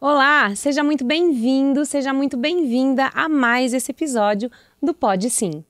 Olá, seja muito bem-vindo, seja muito bem-vinda a mais esse episódio do Pode Sim.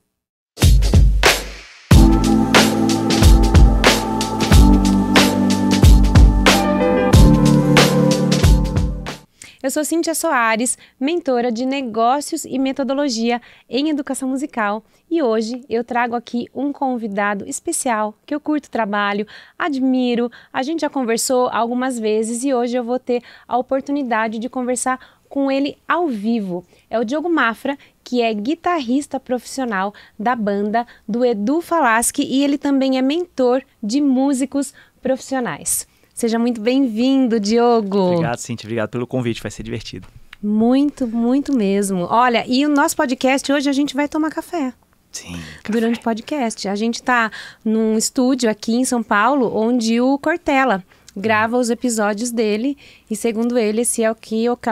Eu sou Cíntia Soares, mentora de negócios e metodologia em educação musical, e hoje eu trago aqui um convidado especial que eu curto o trabalho, admiro, a gente já conversou algumas vezes e hoje eu vou ter a oportunidade de conversar com ele ao vivo. É o Diogo Mafra, que é guitarrista profissional da banda do Edu Falaschi e ele também é mentor de músicos profissionais. Seja muito bem-vindo, Diogo. Obrigado, Cíntia. Obrigado pelo convite. Vai ser divertido. Muito, muito mesmo. Olha, e o nosso podcast hoje a gente vai tomar café. Sim, durante o podcast. A gente está num estúdio aqui em São Paulo, onde o Cortella grava os episódios dele. E segundo ele, esse é o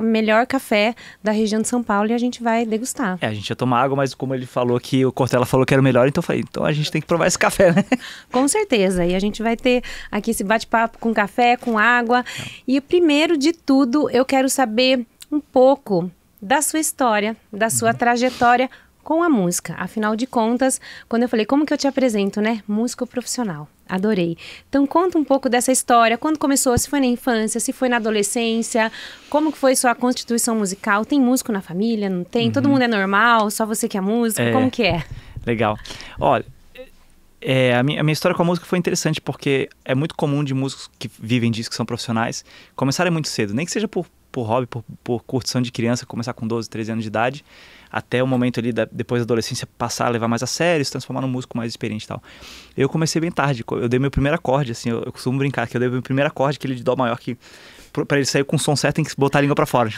melhor café da região de São Paulo e a gente vai degustar. A gente ia tomar água, mas como ele falou que o Cortella falou que era o melhor, então eu falei, então a gente tem que provar esse café, né? Com certeza. E a gente vai ter aqui esse bate-papo com café, com água. E primeiro de tudo, eu quero saber um pouco da sua história, da sua trajetória com a música. Afinal de contas, quando eu falei, como que eu te apresento, né? Músico profissional. Adorei. Então conta um pouco dessa história, quando começou, se foi na infância, se foi na adolescência, como que foi sua constituição musical? Tem músico na família, não tem? Todo mundo é normal, só você que é músico? Como que é? Legal. Olha, a minha história com a música foi interessante porque é muito comum de músicos que vivem disso, que são profissionais, começarem muito cedo, nem que seja por hobby, por curtição de criança, começar com 12, 13 anos de idade, até o momento ali, depois da adolescência, passar a levar mais a sério, se transformar num músico mais experiente e tal. Eu comecei bem tarde, eu dei meu primeiro acorde, assim, eu costumo brincar que eu dei meu primeiro acorde, aquele de dó maior, que pra ele sair com o som certo tem que botar a língua pra fora.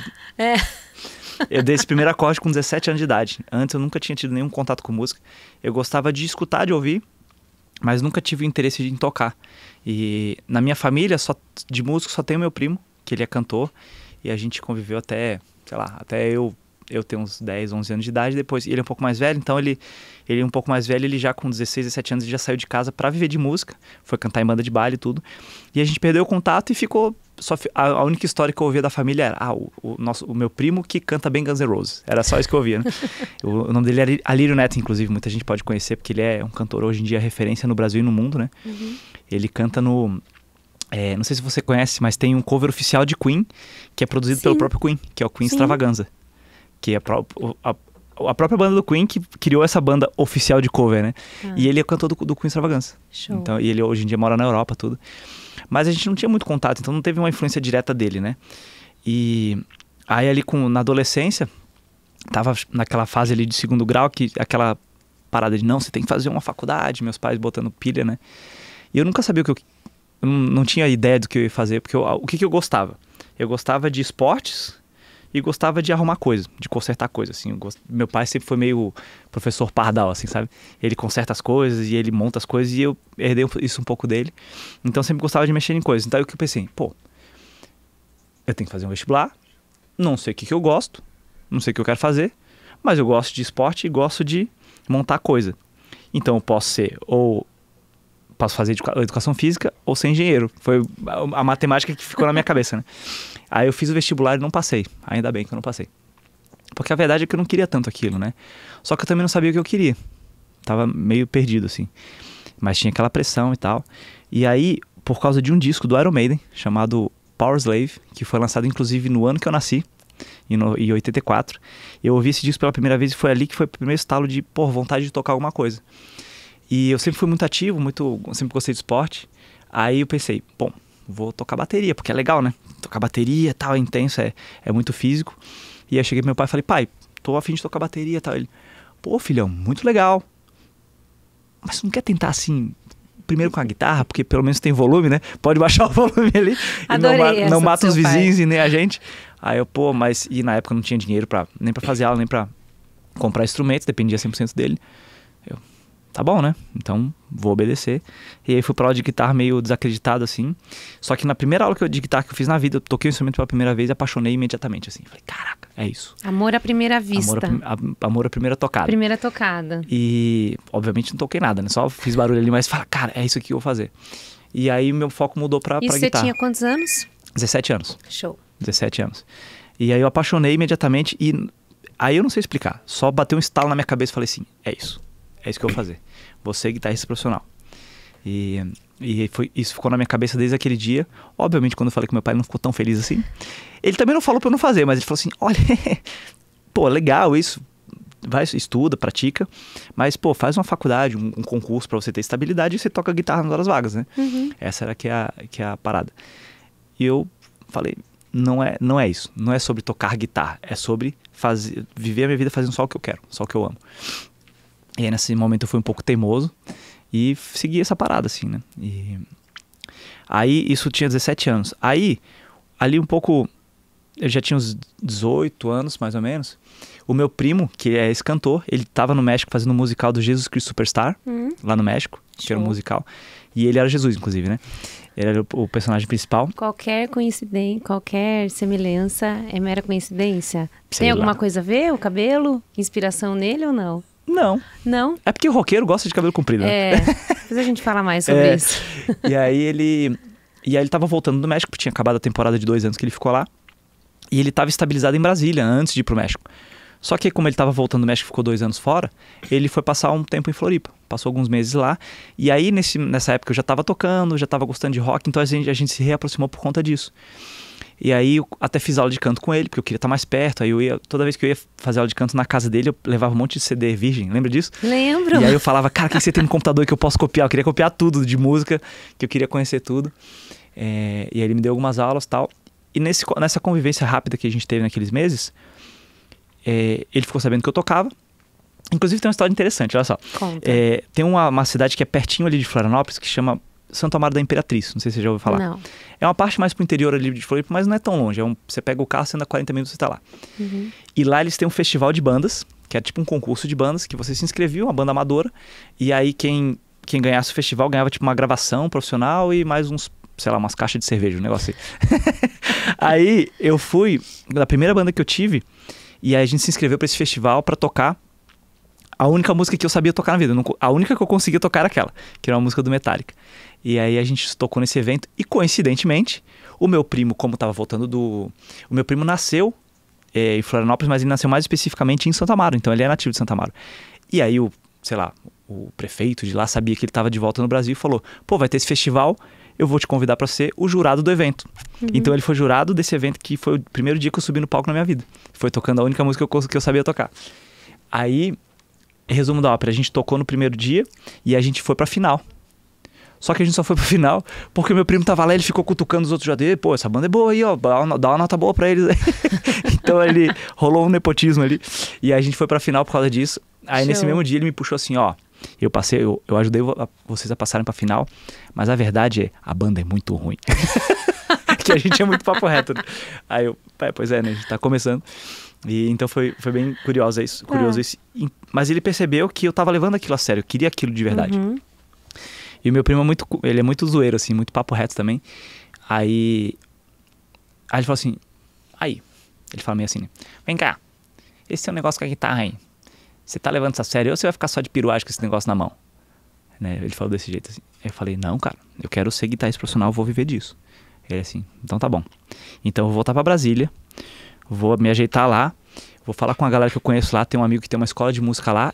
Eu dei esse primeiro acorde com 17 anos de idade. Antes eu nunca tinha tido nenhum contato com música. Eu gostava de escutar, de ouvir, mas nunca tive interesse em tocar. E na minha família, de músico, só tem o meu primo, que ele é cantor, e a gente conviveu até, sei lá, até eu tenho uns 10, 11 anos de idade, depois ele é um pouco mais velho, então ele é um pouco mais velho, ele já com 16, 17 anos ele já saiu de casa para viver de música, foi cantar em banda de baile e tudo, e a gente perdeu o contato e ficou, a única história que eu ouvia da família era, o meu primo que canta bem Guns N' Roses, era só isso que eu ouvia, né? O nome dele é Alírio Neto, inclusive, muita gente pode conhecer, porque ele é um cantor hoje em dia referência no Brasil e no mundo, né? Ele canta no... não sei se você conhece, mas tem um cover oficial de Queen, que é produzido pelo próprio Queen, que é o Queen Extravaganza. Que é a própria banda do Queen que criou essa banda oficial de cover, né? E ele é cantor do Queen Extravaganza. Show. Então, e ele hoje em dia mora na Europa, tudo. Mas a gente não tinha muito contato, então não teve uma influência direta dele, né? E aí ali na adolescência, tava naquela fase ali de segundo grau, aquela parada de não, você tem que fazer uma faculdade, meus pais botando pilha, né? E eu nunca sabia eu não tinha ideia do que eu ia fazer, porque o que eu gostava? Eu gostava de esportes e gostava de arrumar coisa, de consertar coisa, assim. Meu pai sempre foi meio professor pardal, assim, sabe? Ele conserta as coisas e ele monta as coisas e eu herdei isso um pouco dele. Então sempre gostava de mexer em coisas. Então eu pensei, eu tenho que fazer um vestibular, não sei o que eu gosto, não sei o que eu quero fazer, mas eu gosto de esporte e gosto de montar coisa. Então eu posso fazer educação física ou ser engenheiro. Foi a matemática que ficou na minha cabeça, né? Aí eu fiz o vestibular e não passei. Ainda bem que eu não passei. Porque a verdade é que eu não queria tanto aquilo, né? Só que eu também não sabia o que eu queria. Tava meio perdido, assim. Mas tinha aquela pressão e tal. E aí, por causa de um disco do Iron Maiden, chamado Powerslave, que foi lançado inclusive no ano que eu nasci, em 84, eu ouvi esse disco pela primeira vez e foi ali que foi o primeiro estalo de, vontade de tocar alguma coisa. E eu sempre fui muito ativo, sempre gostei de esporte. Aí eu pensei, vou tocar bateria, porque é legal, né? Tocar bateria, tal, é intenso, é muito físico. E aí eu cheguei pro meu pai e falei, pai, tô a fim de tocar bateria, tal. Ele, filhão, muito legal. Mas você não quer tentar assim, primeiro com a guitarra, porque pelo menos tem volume, né? Pode baixar o volume ali. Adorei. Não mata os vizinhos e nem a gente. Aí eu, mas... E na época não tinha dinheiro nem pra fazer aula, nem pra comprar instrumentos, dependia 100% dele. Tá bom, né? Então vou obedecer. E aí fui pra aula de guitarra meio desacreditado, assim. Só que na primeira aula de guitarra que eu fiz na vida, eu toquei o instrumento pela primeira vez e apaixonei imediatamente, assim. Falei, caraca, é isso. Amor à primeira vista. Amor à primeira tocada. Primeira tocada. E, obviamente, não toquei nada, né? Só fiz barulho ali, mas falei, cara, é isso aqui que eu vou fazer. E aí meu foco mudou pra guitarra. E você tinha quantos anos? 17 anos. Show. 17 anos. E aí eu apaixonei imediatamente e aí eu não sei explicar. Só bateu um estalo na minha cabeça e falei assim, é isso que eu vou fazer. Vou ser guitarrista profissional. E isso ficou na minha cabeça desde aquele dia. Obviamente, quando eu falei com meu pai, ele não ficou tão feliz assim. Ele também não falou pra eu não fazer, mas ele falou assim, olha, pô, legal isso. Vai, estuda, pratica, mas, pô, faz uma faculdade, um concurso pra você ter estabilidade e você toca guitarra nas horas vagas, né? Essa era que é a parada. E eu falei, não é isso. Não é sobre tocar guitarra, é sobre viver a minha vida fazendo só o que eu quero, só o que eu amo. E aí, nesse momento, eu fui um pouco teimoso e segui essa parada, assim, né? E aí, isso tinha 17 anos. Aí, ali um pouco, eu já tinha uns 18 anos, mais ou menos. O meu primo, que é esse cantor, ele tava no México fazendo um musical do Jesus Cristo Superstar, lá no México, que era um musical. E ele era Jesus, inclusive, né? Ele era o personagem principal. Qualquer coincidência, qualquer semelhança é mera coincidência? Sei Tem alguma lá. coisa a ver? O cabelo? Inspiração nele ou não? Não. Não? É porque o roqueiro gosta de cabelo comprido, né? Depois a gente fala mais sobre isso. E aí ele tava voltando do México, porque tinha acabado a temporada de 2 anos que ele ficou lá. E ele tava estabilizado em Brasília, antes de ir pro México. Só que como ele tava voltando do México e ficou 2 anos fora, ele foi passar um tempo em Floripa. Passou alguns meses lá. E aí, nessa época, eu já tava tocando, já tava gostando de rock, então a gente se reaproximou por conta disso. E aí, eu até fiz aula de canto com ele, porque eu queria estar mais perto. Aí toda vez que eu ia fazer aula de canto na casa dele, eu levava um monte de CD virgem, lembra disso? Lembro. E aí eu falava, cara, o que você tem no computador que eu posso copiar? Eu queria copiar tudo de música, que eu queria conhecer tudo. E aí ele me deu algumas aulas e tal. E nessa convivência rápida que a gente teve naqueles meses, ele ficou sabendo que eu tocava. Inclusive tem uma história interessante, olha só. Conta. Tem uma cidade que é pertinho ali de Florianópolis, que chama Santo Amaro da Imperatriz. Não sei se você já ouviu falar. Não. É uma parte mais pro interior ali de Floripa, mas não é tão longe. Você pega o carro, você anda 40 minutos e tá lá. E lá eles têm um festival de bandas, que é tipo um concurso de bandas, que você se inscrevia, uma banda amadora. E aí quem ganhasse o festival ganhava tipo uma gravação profissional e mais sei lá, umas caixas de cerveja, um negócio assim. Aí eu fui, da primeira banda que eu tive, e aí a gente se inscreveu pra esse festival pra tocar a única música que eu sabia tocar na vida. A única que eu conseguia tocar era aquela, que era uma música do Metallica. E aí a gente tocou nesse evento e, coincidentemente, o meu primo, como tava voltando o meu primo nasceu em Florianópolis, mas ele nasceu mais especificamente em Santo Amaro, então ele é nativo de Santo Amaro. E aí o prefeito de lá sabia que ele tava de volta no Brasil e falou, pô, vai ter esse festival, eu vou te convidar para ser o jurado do evento. Então ele foi jurado desse evento, que foi o primeiro dia que eu subi no palco na minha vida. Foi tocando a única música que eu sabia tocar. Aí, resumo da ópera, a gente tocou no primeiro dia e a gente foi pra final. Só que a gente só foi pra final porque o meu primo tava lá, ele ficou cutucando os outros jogadores. Pô, essa banda é boa aí, ó, dá uma nota boa pra eles. Então rolou um nepotismo ali. E aí a gente foi pra final por causa disso. Aí nesse mesmo dia ele me puxou assim, ó, eu ajudei vocês a passarem pra final, mas a verdade é, a banda é muito ruim. Que a gente é muito papo reto, né? Aí pois é, né, a gente tá começando. E então foi bem curioso isso. Mas ele percebeu que eu tava levando aquilo a sério, eu queria aquilo de verdade. E o meu primo ele é muito zoeiro, assim, muito papo reto também. Aí ele falou assim, ele fala meio assim, né? Vem cá, esse é um negócio com a guitarra aí. Você tá levando isso a sério ou você vai ficar só de piruagem com esse negócio na mão? Né? Ele falou desse jeito assim. Eu falei, não, cara, eu quero ser guitarrista profissional, eu vou viver disso. Ele assim, então tá bom. Então eu vou voltar pra Brasília, vou me ajeitar lá, vou falar com a galera que eu conheço lá, tem um amigo que tem uma escola de música lá,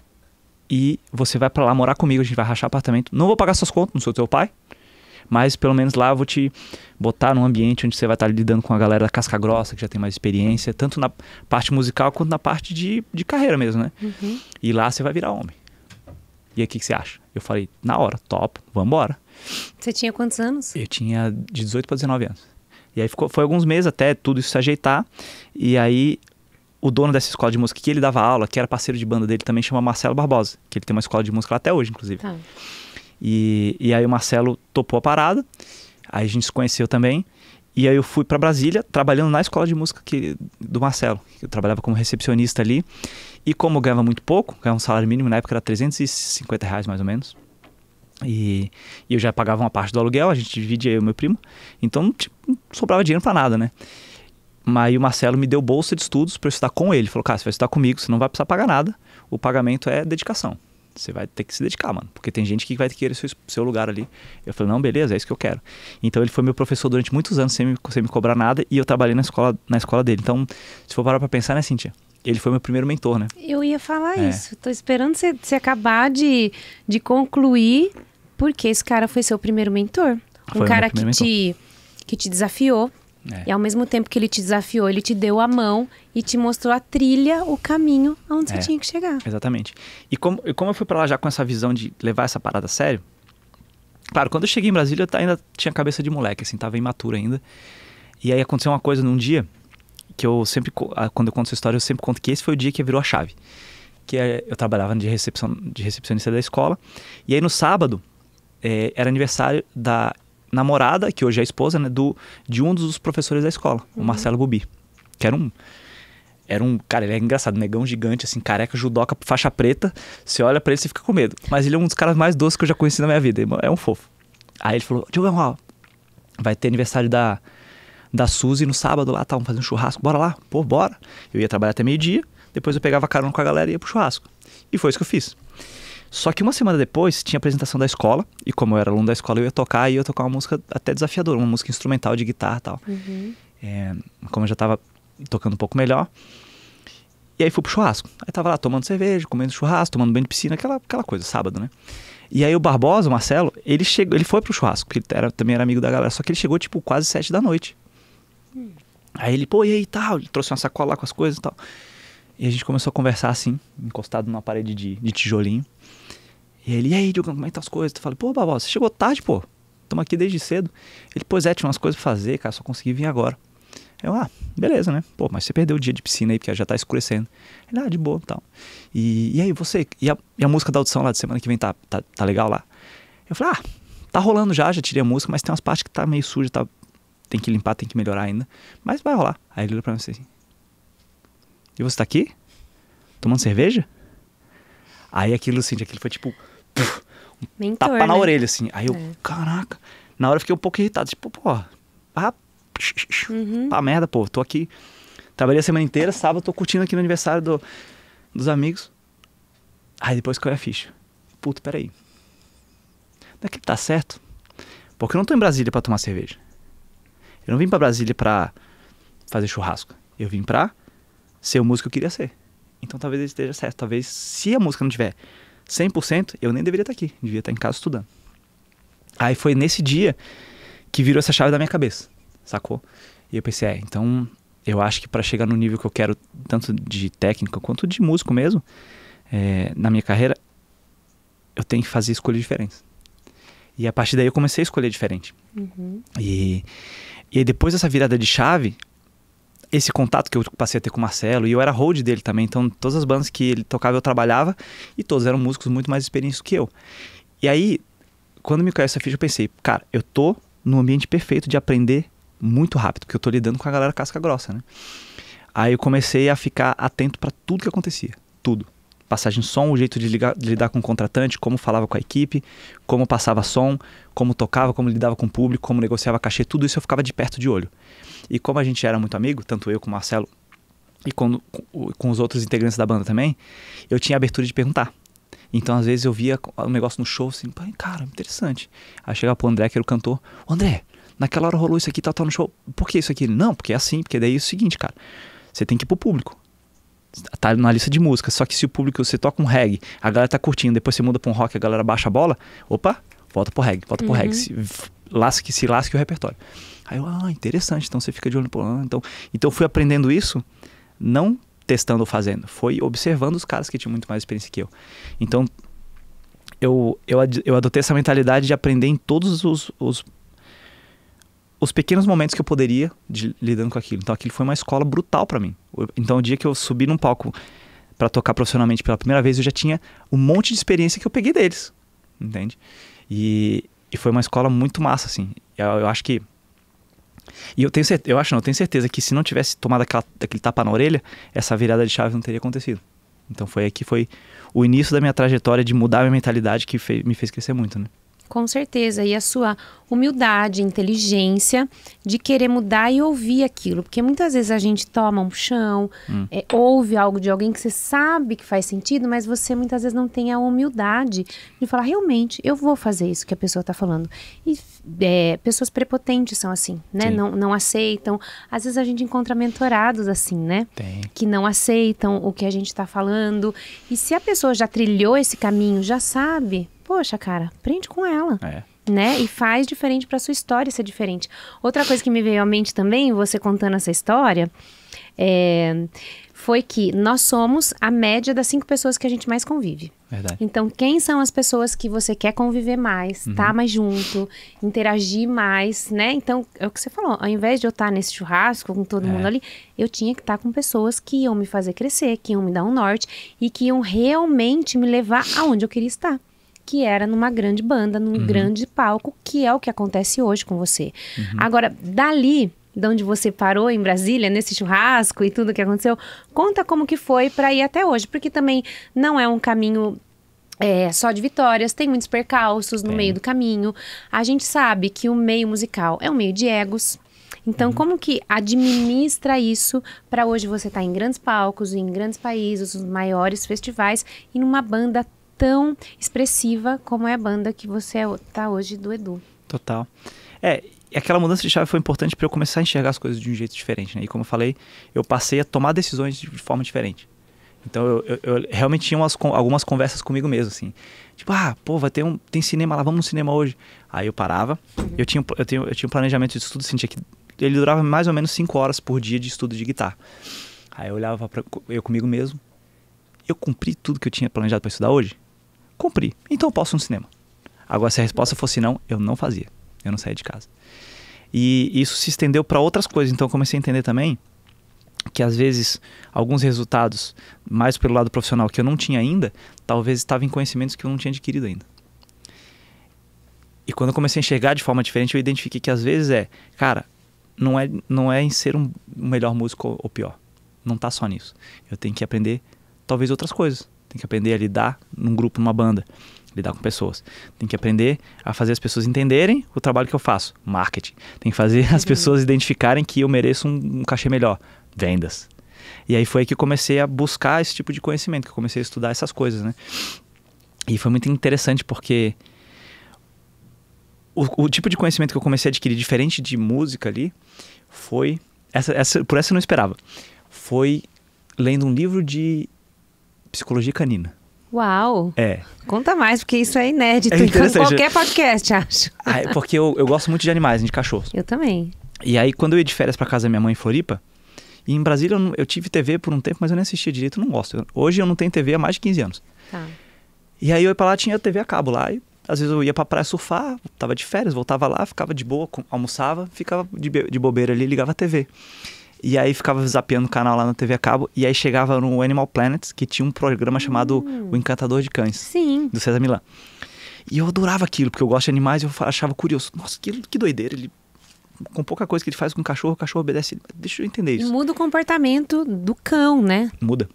e você vai pra lá morar comigo, a gente vai rachar apartamento. Não vou pagar suas contas, não sou teu pai, mas pelo menos lá eu vou te botar num ambiente onde você vai estar lidando com a galera da casca grossa, que já tem mais experiência, tanto na parte musical quanto na parte de carreira mesmo, né? E lá você vai virar homem. E aí, o que você acha? Eu falei, na hora, top, vambora. Você tinha quantos anos? Eu tinha de 18 para 19 anos. E aí foi alguns meses até tudo isso se ajeitar. E aí o dono dessa escola de música que ele dava aula, que era parceiro de banda dele, também chama Marcelo Barbosa, que ele tem uma escola de música lá até hoje, inclusive. Tá. E aí o Marcelo topou a parada, aí a gente se conheceu também. E aí eu fui para Brasília, trabalhando na escola de música do Marcelo. Eu trabalhava como recepcionista ali. E como eu ganhava muito pouco, ganhava um salário mínimo, na época era R$350 mais ou menos. E eu já pagava uma parte do aluguel, a gente dividia, eu e meu primo. Então não sobrava dinheiro para nada, né? Mas aí o Marcelo me deu bolsa de estudos para eu estudar com ele. Ele falou, cara, você vai estudar comigo, você não vai precisar pagar nada. O pagamento é dedicação. Você vai ter que se dedicar, mano. Porque tem gente que vai querer seu lugar ali. Eu falei, não, beleza, é isso que eu quero. Então ele foi meu professor durante muitos anos, sem me cobrar nada. E eu trabalhei na escola dele. Então, se for parar pra pensar, né, Cíntia? Ele foi meu primeiro mentor, né? Eu ia falar isso. Tô esperando você acabar de concluir, porque esse cara foi seu primeiro mentor. Um cara que te desafiou. E ao mesmo tempo que ele te desafiou, ele te deu a mão e te mostrou a trilha, o caminho aonde você tinha que chegar. Exatamente. E como eu fui pra lá já com essa visão de levar essa parada a sério, claro, quando eu cheguei em Brasília eu ainda tinha cabeça de moleque, assim, tava imaturo ainda. E aí aconteceu uma coisa num dia, que eu sempre, quando eu conto essa história, eu sempre conto que esse foi o dia que virou a chave. Eu trabalhava de recepcionista da escola, e aí no sábado, era aniversário da namorada, que hoje é a esposa, né, de um dos professores da escola, o Marcelo Bubi, que era um, cara, ele é engraçado, negão gigante, assim, careca, judoca, faixa preta, você olha pra ele e fica com medo, mas ele é um dos caras mais doces que eu já conheci na minha vida, é um fofo. Aí ele falou, Diogo, vai ter aniversário da Suzy no sábado lá, vamos fazer um churrasco, bora lá? Pô, bora. Eu ia trabalhar até meio-dia, depois eu pegava carona com a galera e ia pro churrasco. E foi isso que eu fiz. Só que uma semana depois tinha a apresentação da escola, e como eu era aluno da escola, eu ia tocar uma música até desafiadora, uma música instrumental de guitarra e tal. Como eu já tava tocando um pouco melhor. E aí fui pro churrasco. Aí tava lá tomando cerveja, comendo churrasco, tomando banho de piscina, aquela coisa, sábado, né? E aí o Barbosa, o Marcelo, ele foi pro churrasco, porque ele também era amigo da galera, só que ele chegou tipo quase 7 da noite. Aí ele, e aí tal, ele trouxe uma sacola lá com as coisas e tal. E a gente começou a conversar assim, encostado numa parede de tijolinho. E aí, Diogo, como é que tá as coisas? Eu falei, Barbosa, você chegou tarde, pô. Tamo aqui desde cedo. Ele, tinha umas coisas pra fazer, cara, só consegui vir agora. Eu, beleza, né? Pô, mas você perdeu o dia de piscina aí, porque já tá escurecendo. Ele, de boa e tal. E aí, você, e a música da audição lá de semana que vem tá legal lá? Eu falei, tá rolando já tirei a música, mas tem umas partes que tá meio suja, tem que limpar, tem que melhorar ainda. Mas vai rolar. Aí ele olhou pra mim assim, e você tá aqui? Tomando cerveja? Aí aquilo foi tipo... Mentor, tapa na né? orelha, assim. Aí eu, caraca. Na hora eu fiquei um pouco irritado. Tipo, pá, merda, pô. Tô aqui. Trabalhei a semana inteira. Sábado tô curtindo aqui no aniversário dos amigos. Aí depois caiu a ficha. Puta, peraí. Não é que tá certo? Porque eu não tô em Brasília pra tomar cerveja. Eu não vim pra Brasília pra fazer churrasco. Eu vim pra ser o músico que eu queria ser. Então talvez ele esteja certo. Talvez se a música não tiver 100%, eu nem deveria estar aqui. Devia estar em casa estudando. Aí foi nesse dia que virou essa chave da minha cabeça. Sacou? E eu pensei, então eu acho que para chegar no nível que eu quero, tanto de técnica quanto de músico mesmo, na minha carreira, eu tenho que fazer escolhas diferentes. E a partir daí eu comecei a escolher diferente. E aí depois dessa virada de chave, esse contato que eu passei a ter com o Marcelo, e eu era hold dele também, então todas as bandas que ele tocava eu trabalhava, e todos eram músicos muito mais experientes do que eu. E aí, quando me caiu essa ficha, eu pensei, cara, eu tô no ambiente perfeito de aprender muito rápido, porque eu tô lidando com a galera casca grossa, né? Aí eu comecei a ficar atento pra tudo que acontecia, tudo. Passagem de som, o jeito de lidar com o contratante, como falava com a equipe, como passava som, como tocava, como lidava com o público, como negociava cachê, tudo isso eu ficava de perto de olho. E como a gente era muito amigo, tanto eu como o Marcelo e com os outros integrantes da banda também, eu tinha abertura de perguntar. Então às vezes eu via um negócio no show assim, cara, interessante. Aí chegava pro André, que era o cantor, André, naquela hora rolou isso aqui, tal, no show, por que isso aqui? Não, porque é assim, porque daí é o seguinte, cara, você tem que ir pro público. Tá na lista de música, só que se o público, você toca um reggae, a galera tá curtindo, depois você muda pra um rock, a galera baixa a bola, opa, volta pro reggae, se lasque o repertório. Aí eu, interessante, então você fica de olho no então eu fui aprendendo isso, não testando ou fazendo, foi observando os caras que tinham muito mais experiência que eu. Então eu adotei essa mentalidade de aprender em todos os pequenos momentos que eu poderia lidando com aquilo. Então aquilo foi uma escola brutal pra mim. Então o dia que eu subi num palco pra tocar profissionalmente pela primeira vez, eu já tinha um monte de experiência que eu peguei deles, entende? E foi uma escola muito massa, assim. Eu acho que... E eu tenho certeza que se não tivesse tomado aquele tapa na orelha, essa virada de chave não teria acontecido. Então foi aí que foi o início da minha trajetória de mudar a minha mentalidade que me fez crescer muito, né? Com certeza. E a sua humildade, inteligência de querer mudar e ouvir aquilo. Porque muitas vezes a gente toma um chão, ouve algo de alguém que você sabe que faz sentido, mas você muitas vezes não tem a humildade de falar, realmente, eu vou fazer isso que a pessoa está falando. E pessoas prepotentes são assim, né? Não aceitam. Às vezes a gente encontra mentorados assim, né? Tem. Que não aceitam o que a gente está falando. E se a pessoa já trilhou esse caminho, já sabe, poxa, cara, aprende com ela. Né? E faz diferente para sua história ser diferente. Outra coisa que me veio à mente também, você contando essa história, foi que nós somos a média das 5 pessoas que a gente mais convive. Verdade. Então, quem são as pessoas que você quer conviver mais, estar mais junto, interagir mais, né? Então, é o que você falou, ao invés de eu estar nesse churrasco com todo mundo ali, eu tinha que estar com pessoas que iam me fazer crescer, que iam me dar um norte e que iam realmente me levar aonde eu queria estar. Que era numa grande banda, num grande palco, que é o que acontece hoje com você. Agora, dali, de onde você parou em Brasília, nesse churrasco e tudo que aconteceu, conta como que foi para ir até hoje, porque também não é um caminho só de vitórias, tem muitos percalços no meio do caminho. A gente sabe que o meio musical é um meio de egos. Então, como que administra isso para hoje você estar em grandes palcos, em grandes países, os maiores festivais e numa banda tão expressiva como é a banda que você tá hoje do Edu. Total. E aquela mudança de chave foi importante para eu começar a enxergar as coisas de um jeito diferente, né? E como eu falei, eu passei a tomar decisões de forma diferente. Então eu realmente tinha algumas conversas comigo mesmo, assim. Tipo, pô, tem cinema lá, vamos no cinema hoje. Aí eu parava, eu tinha um planejamento de estudo, sentia que ele durava mais ou menos 5 horas por dia de estudo de guitarra. Aí eu olhava eu comigo mesmo, eu cumpri tudo que eu tinha planejado para estudar hoje? Cumpri, então eu posso ir no cinema. Agora, se a resposta fosse não, eu não fazia. Eu não saía de casa. E isso se estendeu para outras coisas. Então eu comecei a entender também que às vezes alguns resultados, mais pelo lado profissional que eu não tinha ainda, talvez estavam em conhecimentos que eu não tinha adquirido ainda. E quando eu comecei a enxergar de forma diferente, eu identifiquei que às vezes cara, não é em ser um melhor músico ou pior. Não tá só nisso. Eu tenho que aprender talvez outras coisas. Tem que aprender a lidar num grupo, numa banda, lidar com pessoas. Tem que aprender a fazer as pessoas entenderem o trabalho que eu faço, marketing. Tem que fazer as pessoas identificarem que eu mereço um cachê melhor, vendas. E aí foi aí que eu comecei a buscar esse tipo de conhecimento, que eu comecei a estudar essas coisas, né? E foi muito interessante porque o tipo de conhecimento que eu comecei a adquirir, diferente de música ali, foi... por essa eu não esperava. Foi lendo um livro de psicologia canina. Uau! Conta mais, porque isso é inédito em qualquer podcast, acho. Porque eu gosto muito de animais, de cachorros. Eu também. E aí, quando eu ia de férias pra casa da minha mãe em Floripa, e em Brasília eu tive TV por um tempo, mas eu nem assistia direito, eu não gosto. Hoje eu não tenho TV há mais de 15 anos. Tá. E aí eu ia pra lá, tinha TV a cabo lá, e às vezes eu ia pra praia surfar, tava de férias, voltava lá, ficava de boa, almoçava, ficava de bobeira ali, ligava a TV. E aí ficava zapeando o canal lá na TV a cabo. E aí chegava no Animal Planet, que tinha um programa chamado O Encantador de Cães. Sim. Do César Millan. E eu adorava aquilo, porque eu gosto de animais e eu achava curioso. Nossa, que doideira. Ele, com pouca coisa que ele faz com o cachorro obedece. Deixa eu entender isso. E muda o comportamento do cão, né? Muda.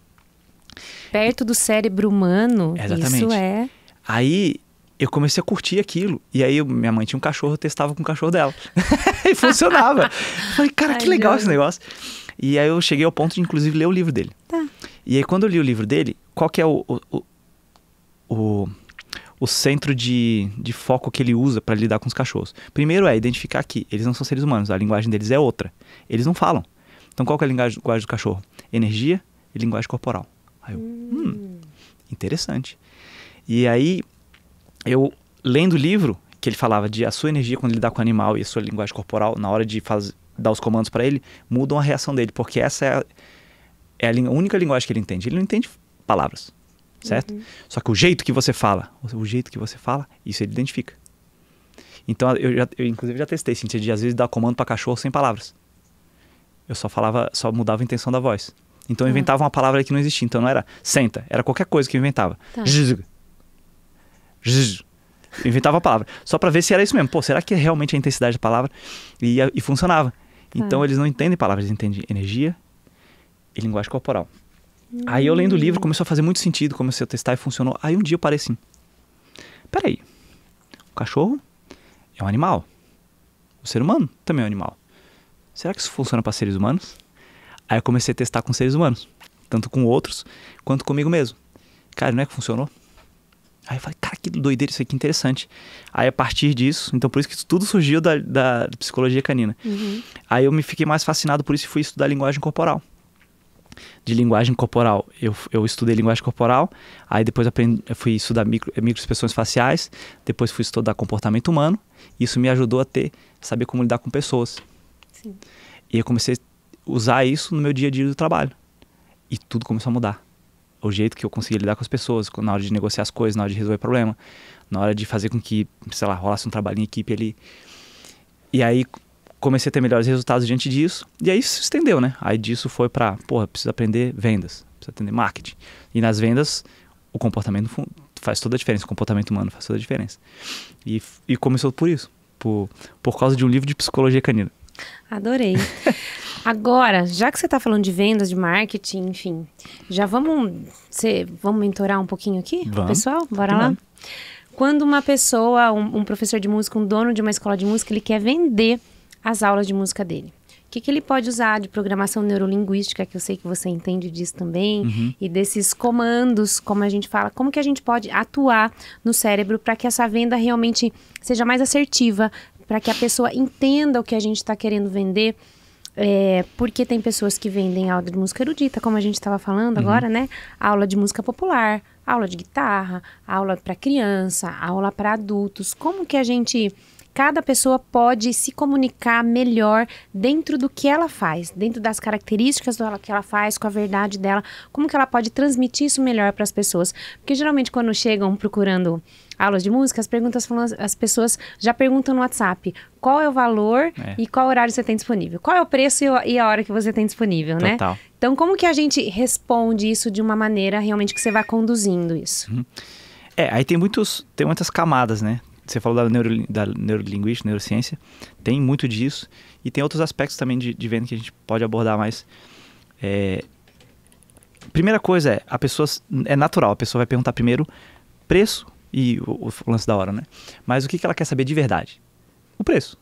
Perto do cérebro humano. Exatamente. Isso é... Aí eu comecei a curtir aquilo. E aí minha mãe tinha um cachorro, eu testava com o cachorro dela. E funcionava. Falei, cara, que legal esse negócio. E aí eu cheguei ao ponto de, inclusive, ler o livro dele. Tá. E aí quando eu li o livro dele, qual que é o centro de foco que ele usa para lidar com os cachorros? Primeiro identificar que eles não são seres humanos, a linguagem deles é outra. Eles não falam. Então qual que é a linguagem do cachorro? Energia e linguagem corporal. Aí eu, interessante. E aí, eu lendo o livro, que ele falava de a sua energia quando lidar com o animal e a sua linguagem corporal, na hora de dar os comandos para ele, mudam a reação dele, porque essa é a única linguagem que ele entende. Ele não entende palavras, certo? Só que o jeito que você fala, isso ele identifica. Então, eu inclusive já testei, Cíntia, de às vezes dar comando para cachorro sem palavras. Eu só mudava a intenção da voz. Então eu inventava uma palavra que não existia. Então não era senta, era qualquer coisa que eu inventava. Tá. Eu inventava a palavra. Só pra ver se era isso mesmo. Pô, será que é realmente a intensidade da palavra? E funcionava. Tá. Então eles não entendem palavras, eles entendem energia e linguagem corporal. Aí eu lendo o livro, começou a fazer muito sentido, comecei a testar e funcionou. Aí um dia eu parei assim. Peraí, O cachorro é um animal. O ser humano também é um animal. Será que isso funciona para seres humanos? Aí eu comecei a testar com seres humanos. Tanto com outros, quanto comigo mesmo. Cara, não é que funcionou? Aí eu falei, cara, que doideira, isso aqui é interessante. Aí a partir disso, então por isso que isso tudo surgiu da psicologia canina. Aí eu me fiquei mais fascinado por isso e fui estudar linguagem corporal. De linguagem corporal, eu estudei linguagem corporal, aí depois eu fui estudar microexpressões faciais, depois fui estudar comportamento humano. Isso me ajudou a saber como lidar com pessoas. Sim. E eu comecei a usar isso no meu dia a dia do trabalho. E tudo começou a mudar. O jeito que eu conseguia lidar com as pessoas, na hora de negociar as coisas, na hora de resolver problema, na hora de fazer com que, sei lá, rolasse um trabalho em equipe ali. E aí comecei a ter melhores resultados diante disso. E aí isso se estendeu, né? Aí disso foi pra, preciso aprender vendas, preciso aprender marketing. E nas vendas, o comportamento faz toda a diferença, o comportamento humano faz toda a diferença. E começou por isso, por causa de um livro de psicologia canina. Adorei. Agora, já que você está falando de vendas, de marketing, enfim, já vamos mentorar um pouquinho aqui, vamos, pessoal? Bora lá? Quando uma pessoa, um professor de música, um dono de uma escola de música, ele quer vender as aulas de música dele. O que ele pode usar de programação neurolinguística, que eu sei que você entende disso também, e desses comandos, como a gente fala, como que a gente pode atuar no cérebro para que essa venda realmente seja mais assertiva, para que a pessoa entenda o que a gente está querendo vender. Porque tem pessoas que vendem aula de música erudita, como a gente estava falando agora, né? Aula de música popular, aula de guitarra, aula para criança, aula para adultos. Como que cada pessoa pode se comunicar melhor dentro do que ela faz, dentro das características do que ela faz, com a verdade dela, como que ela pode transmitir isso melhor para as pessoas? Porque geralmente quando chegam procurando aulas de música, as pessoas já perguntam no WhatsApp qual é o valor e qual horário você tem disponível, qual é o preço e a hora que você tem disponível, né? Total. Então como que a gente responde isso de uma maneira realmente que você vai conduzindo isso? Aí tem muitas camadas, né? Você falou da neurolinguística, neurociência, tem muito disso. E tem outros aspectos também de venda que a gente pode abordar mais. Primeira coisa é natural, a pessoa vai perguntar primeiro preço e o lance da hora, né? Mas o que ela quer saber de verdade? O preço.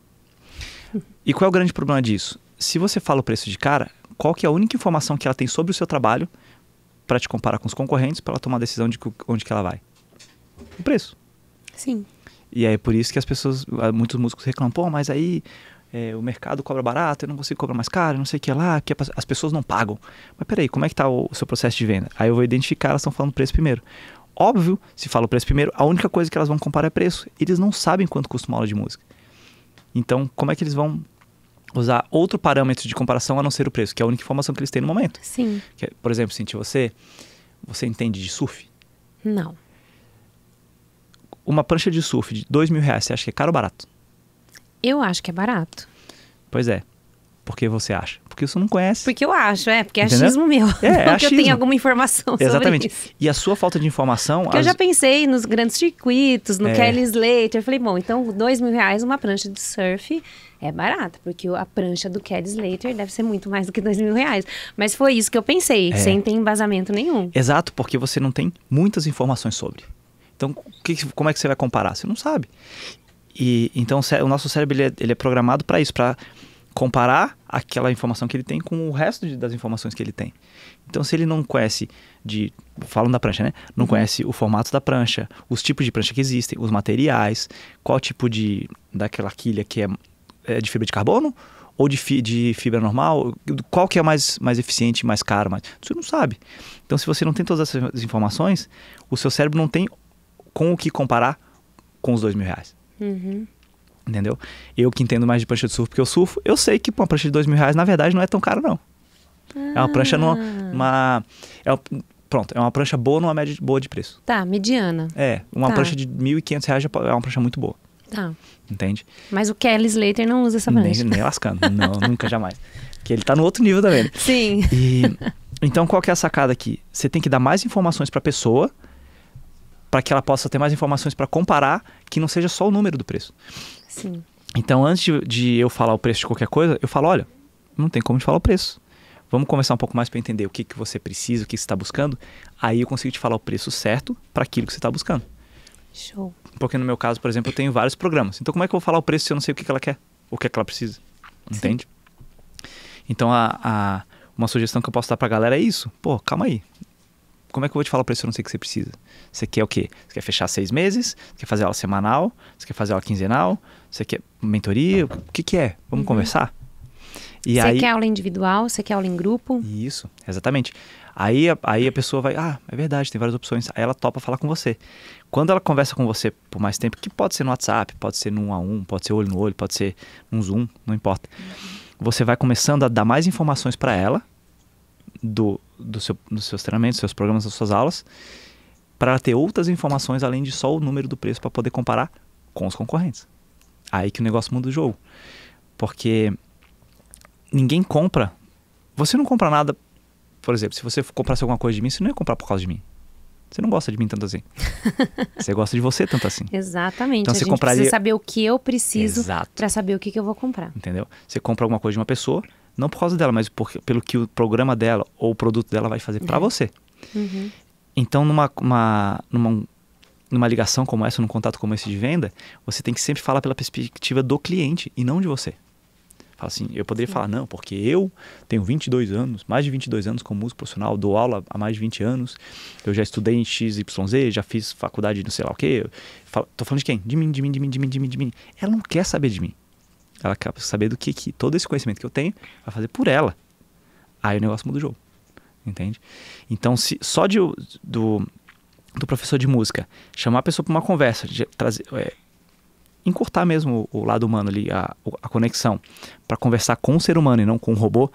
E qual é o grande problema disso? Se você fala o preço de cara, qual que é a única informação que ela tem sobre o seu trabalho para te comparar com os concorrentes, para ela tomar a decisão de onde que ela vai? O preço. Sim. E é por isso que muitos músicos reclamam, mas aí o mercado cobra barato, eu não consigo cobrar mais caro, não sei o que lá, que as pessoas não pagam. Mas peraí, como é que está o seu processo de venda? Aí eu vou identificar, elas estão falando preço primeiro. Óbvio, se fala o preço primeiro, a única coisa que elas vão comparar é preço. Eles não sabem quanto custa uma aula de música. Então, como é que eles vão usar outro parâmetro de comparação a não ser o preço, que é a única informação que eles têm no momento? Sim. Por exemplo, Cintia, você entende de surf? Não. Uma prancha de surf de R$2.000, você acha que é caro ou barato? Eu acho que é barato. Pois é. Por que você acha? Porque você não conhece. Porque eu acho, porque é Entendeu? achismo meu. Porque achismo. eu tenho alguma informação Exatamente. sobre isso. E a sua falta de informação... Porque eu já pensei nos grandes circuitos, no Kelly Slater. Eu falei, bom, então R$2.000 uma prancha de surf é barata. Porque a prancha do Kelly Slater deve ser muito mais do que R$2.000. Mas foi isso que eu pensei, sem ter embasamento nenhum. Exato, porque você não tem muitas informações sobre. Então, como é que você vai comparar? Você não sabe. Então, o nosso cérebro ele é programado para isso, para comparar aquela informação que ele tem com o resto das informações que ele tem. Então, se ele não conhece, falando da prancha, né? Não conhece o formato da prancha, os tipos de prancha que existem, os materiais, qual tipo daquela quilha que é de fibra de carbono ou de fibra normal, qual que é mais eficiente, mais caro, você não sabe. Então, se você não tem todas essas informações, o seu cérebro não tem com o que comparar com os R$2.000. Entendeu? Eu que entendo mais de prancha de surf, porque eu surfo, eu sei que uma prancha de R$2.000 na verdade não é tão caro, não. É uma prancha é uma prancha boa numa média boa de preço. Tá, mediana. Uma prancha de R$1.500 é uma prancha muito boa. Tá. Entende? Mas o Kelly Slater não usa essa prancha. Nem lascando. Não, nunca, jamais. Porque ele tá no outro nível também. Sim. Então, qual que é a sacada aqui? Você tem que dar mais informações para a pessoa, para que ela possa ter mais informações para comparar, que não seja só o número do preço. Sim. Então, antes de eu falar o preço de qualquer coisa, eu falo, olha, não tem como te falar o preço. Vamos conversar um pouco mais para entender o que você precisa, o que você está buscando. Aí eu consigo te falar o preço certo para aquilo que você está buscando. Show. Porque no meu caso, por exemplo, eu tenho vários programas. Então como é que eu vou falar o preço se eu não sei o que ela quer? O que é que ela precisa? Entende? Então uma sugestão que eu posso dar pra galera é isso. Pô, calma aí. Como é que eu vou te falar o preço se eu não sei o que você precisa? Você quer o quê? Você quer fechar 6 meses? Você quer fazer aula semanal? Você quer fazer aula quinzenal? Você quer mentoria? O que é? Vamos conversar? E você quer aula individual? Você quer aula em grupo? Isso, exatamente. Aí a pessoa vai, é verdade, tem várias opções. Aí ela topa falar com você. Quando ela conversa com você por mais tempo, que pode ser no WhatsApp, pode ser no 1 a 1, pode ser olho no olho, pode ser um Zoom, não importa. Você vai começando a dar mais informações para ela dos seus treinamentos, dos seus programas, das suas aulas, para ela ter outras informações além de só o número do preço para poder comparar com os concorrentes. Aí que o negócio muda o jogo. Porque ninguém compra. Você não compra nada. Por exemplo, se você comprasse alguma coisa de mim, você não ia comprar por causa de mim. Você não gosta de mim tanto assim. Você gosta de você tanto assim. Exatamente. Então, a você gente compraria... precisa saber o que eu preciso para saber o que eu vou comprar. Entendeu? Você compra alguma coisa de uma pessoa, não por causa dela, mas pelo que o programa dela ou o produto dela vai fazer para você. Então, numa ligação como essa, num contato como esse de venda, você tem que sempre falar pela perspectiva do cliente e não de você. Fala assim, eu poderia falar, não, porque eu tenho 22 anos, mais de 22 anos como músico profissional, dou aula há mais de 20 anos, eu já estudei em XYZ, já fiz faculdade não sei lá o quê. Tô falando de quem? De mim. Ela não quer saber de mim. Ela quer saber do que todo esse conhecimento que eu tenho vai fazer por ela. Aí o negócio muda o jogo. Entende? Então, se só do professor de música chamar a pessoa para uma conversa, encurtar mesmo o lado humano ali, a conexão, para conversar com o ser humano e não com o robô,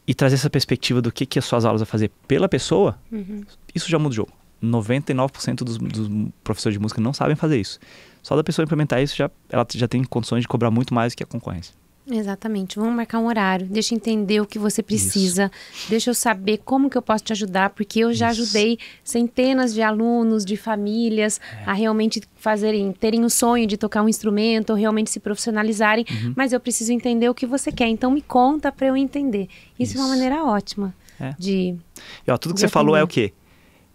e trazer essa perspectiva do que as suas aulas vão fazer pela pessoa, isso já muda o jogo. 99% dos professores de música não sabem fazer isso. Só da pessoa implementar isso, ela já tem condições de cobrar muito mais do que a concorrência. Exatamente. Vamos marcar um horário. Deixa eu entender o que você precisa. Isso. Deixa eu saber como que eu posso te ajudar, porque eu já ajudei centenas de alunos, de famílias a realmente terem o sonho de tocar um instrumento, ou realmente se profissionalizarem, mas eu preciso entender o que você quer. Então me conta para eu entender. Isso é uma maneira ótima de... E tudo que você falou é o quê?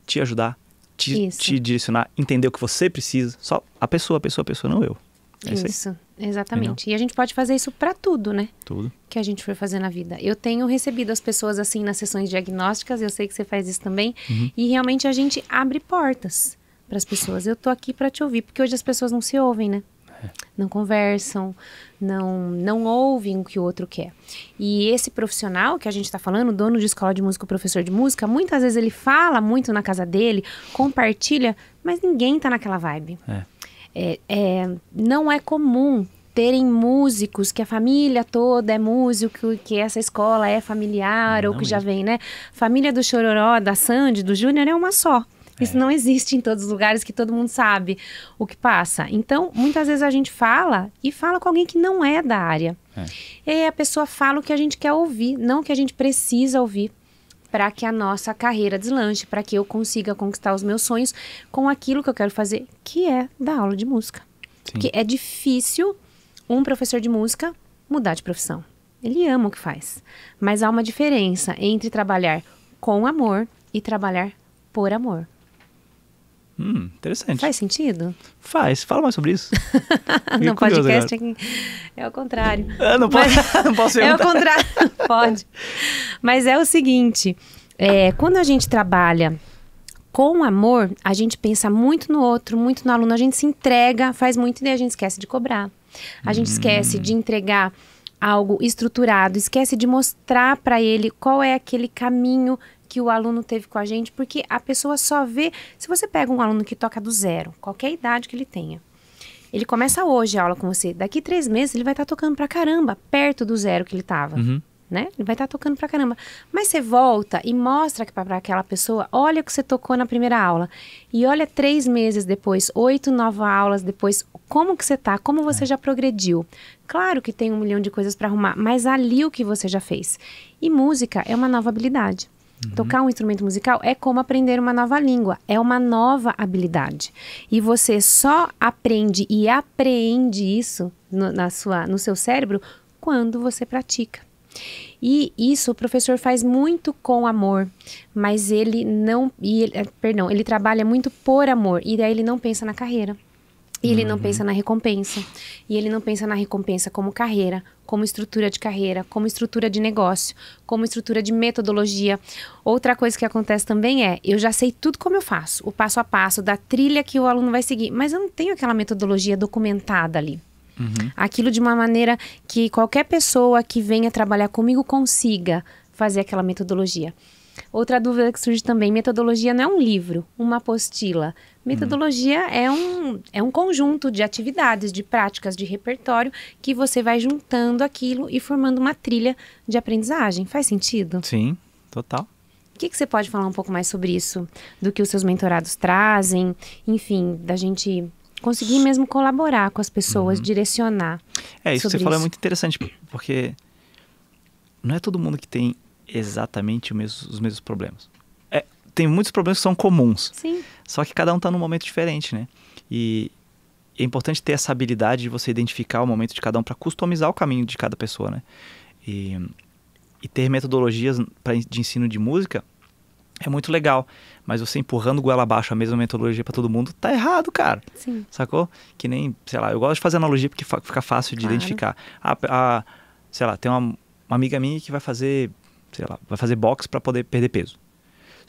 Te ajudar, te direcionar, entender o que você precisa. Só a pessoa, não eu. Isso, exatamente. Entendeu? E a gente pode fazer isso para tudo, né? Tudo. Que a gente for fazer na vida. Eu tenho recebido as pessoas assim nas sessões diagnósticas, eu sei que você faz isso também, e realmente a gente abre portas para as pessoas. Eu tô aqui para te ouvir, porque hoje as pessoas não se ouvem, né? Não conversam, não ouvem o que o outro quer. E esse profissional que a gente está falando, dono de escola de música, professor de música, muitas vezes ele fala muito na casa dele, compartilha, mas ninguém tá naquela vibe. Não é comum terem músicos que a família toda é músico, que essa escola é familiar, ou que já vem, né? Família do Chororó, da Sandy, do Júnior é uma só. Isso não existe em todos os lugares, que todo mundo sabe o que passa. Então, muitas vezes a gente fala com alguém que não é da área. E aí a pessoa fala o que a gente quer ouvir, não o que a gente precisa ouvir, para que a nossa carreira deslanche, para que eu consiga conquistar os meus sonhos com aquilo que eu quero fazer, que é dar aula de música. Sim. Porque é difícil um professor de música mudar de profissão. Ele ama o que faz. Mas há uma diferença entre trabalhar com amor e trabalhar por amor. Interessante. Faz sentido? Faz. Fala mais sobre isso. No podcast é o contrário. Não posso perguntar. É o contrário. Pode. Mas é o seguinte, quando a gente trabalha com amor, a gente pensa muito no outro, muito no aluno, a gente se entrega, faz muito e daí a gente esquece de cobrar. A gente esquece de entregar algo estruturado, esquece de mostrar para ele qual é aquele caminho que o aluno teve com a gente, porque a pessoa só vê... Se você pega um aluno que toca do zero, qualquer idade que ele tenha, ele começa hoje a aula com você, daqui 3 meses ele vai estar tocando pra caramba, perto do zero que ele tava, né? Ele vai estar tocando pra caramba. Mas você volta e mostra para aquela pessoa, olha o que você tocou na primeira aula, e olha 3 meses depois, 8, 9 aulas depois, como que você tá, como você já progrediu. Claro que tem 1 milhão de coisas para arrumar, mas ali o que você já fez. E música é uma nova habilidade. Tocar um instrumento musical é como aprender uma nova língua, é uma nova habilidade. E você só aprende e apreende isso no seu cérebro quando você pratica. E isso o professor faz muito com amor, mas ele trabalha muito por amor, e daí ele não pensa na carreira. E ele não pensa na recompensa. E ele não pensa na recompensa como carreira, como estrutura de carreira, como estrutura de negócio, como estrutura de metodologia. Outra coisa que acontece também é, eu já sei tudo como eu faço, o passo a passo da trilha que o aluno vai seguir, mas eu não tenho aquela metodologia documentada ali. Aquilo de uma maneira que qualquer pessoa que venha trabalhar comigo consiga fazer aquela metodologia. Outra dúvida que surge também, metodologia não é um livro, uma apostila. Metodologia é um conjunto de atividades, de práticas, de repertório que você vai juntando aquilo e formando uma trilha de aprendizagem. Faz sentido? Sim, total. O que você pode falar um pouco mais sobre isso? Do que os seus mentorados trazem? Enfim, da gente conseguir mesmo colaborar com as pessoas, direcionar. Isso que você falou é muito interessante, porque não é todo mundo que tem exatamente os mesmos problemas. Tem muitos problemas que são comuns. Sim. Só que cada um está num momento diferente, né? E é importante ter essa habilidade de você identificar o momento de cada um para customizar o caminho de cada pessoa, né? E ter metodologias de ensino de música é muito legal. Mas você empurrando goela abaixo a mesma metodologia para todo mundo, tá errado, cara. Sim. Sacou? Que nem, sei lá, eu gosto de fazer analogia porque fica fácil de identificar. Sei lá, tem uma amiga minha que vai fazer boxe para poder perder peso.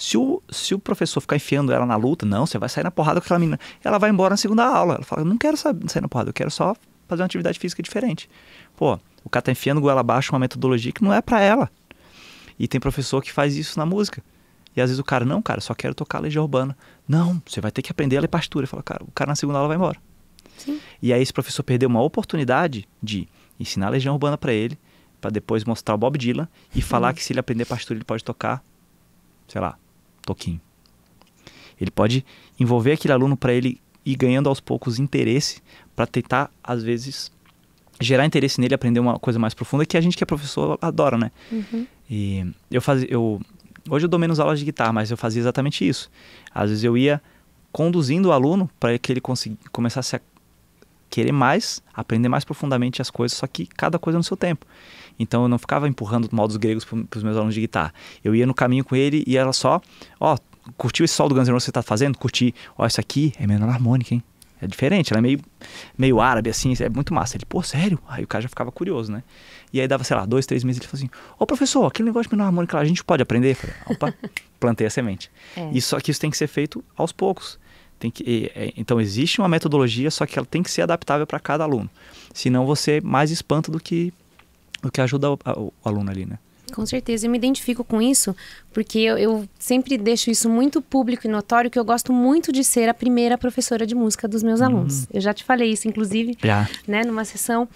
Se o professor ficar enfiando ela na luta, não, você vai sair na porrada com aquela menina. Ela vai embora na segunda aula. Ela fala, eu não quero sair na porrada, eu quero só fazer uma atividade física diferente. Pô, o cara tá enfiando goela abaixo uma metodologia que não é pra ela. E tem professor que faz isso na música. E às vezes o cara, não, cara, só quero tocar Legião Urbana. Não, você vai ter que aprender a ler partitura. Fala, cara, o cara na segunda aula vai embora. Sim. E aí esse professor perdeu uma oportunidade de ensinar a Legião Urbana pra ele, pra depois mostrar o Bob Dylan e falar que se ele aprender partitura ele pode tocar, sei lá, toquinho. Ele pode envolver aquele aluno para ele ir ganhando aos poucos interesse, para tentar, às vezes, gerar interesse nele, aprender uma coisa mais profunda, que a gente que é professor adora, né? E hoje eu dou menos aulas de guitarra, mas eu fazia exatamente isso. Às vezes eu ia conduzindo o aluno para que ele começasse a querer mais, aprender mais profundamente as coisas, só que cada coisa no seu tempo. Então eu não ficava empurrando modos gregos para os meus alunos de guitarra. Eu ia no caminho com ele e era só, curtiu esse solo do Guns N' Roses que você tá fazendo? Curti. Isso aqui é menor harmônica, hein? É diferente, ela é meio árabe, assim, é muito massa. Ele, pô, sério? Aí o cara já ficava curioso, né? E aí dava, sei lá, 2, 3 meses, ele falou assim, professor, aquele negócio de menor harmônica lá, a gente pode aprender? Eu falei, opa, plantei a semente. Só que isso tem que ser feito aos poucos. Então existe uma metodologia, só que ela tem que ser adaptável para cada aluno. Senão você mais espanta do que ajuda o aluno ali, né? Com certeza, eu me identifico com isso, porque eu sempre deixo isso muito público e notório, que eu gosto muito de ser a primeira professora de música dos meus alunos. Eu já te falei isso, inclusive, né, numa sessão.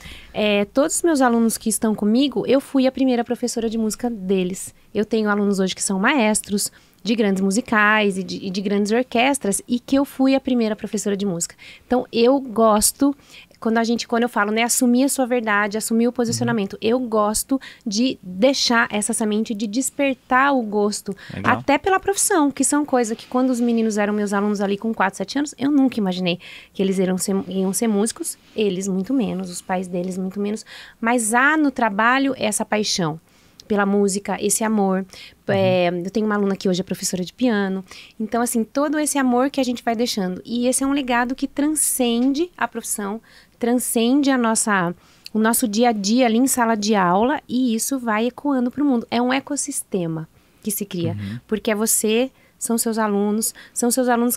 Todos os meus alunos que estão comigo, eu fui a primeira professora de música deles. Eu tenho alunos hoje que são maestros de grandes musicais e de grandes orquestras, e que eu fui a primeira professora de música. Então, eu gosto... Quando eu falo, né, assumir a sua verdade, assumir o posicionamento, eu gosto de deixar essa semente, de despertar o gosto, até pela profissão, que são coisas que quando os meninos eram meus alunos ali com 4, 7 anos, eu nunca imaginei que eles iam ser músicos, eles muito menos, os pais deles muito menos, mas há no trabalho essa paixão pela música, esse amor. Eu tenho uma aluna que hoje é professora de piano. Então, assim, todo esse amor que a gente vai deixando. E esse é um legado que transcende a profissão, transcende o nosso dia a dia ali em sala de aula, e isso vai ecoando para o mundo. É um ecossistema que se cria, porque é você... São seus alunos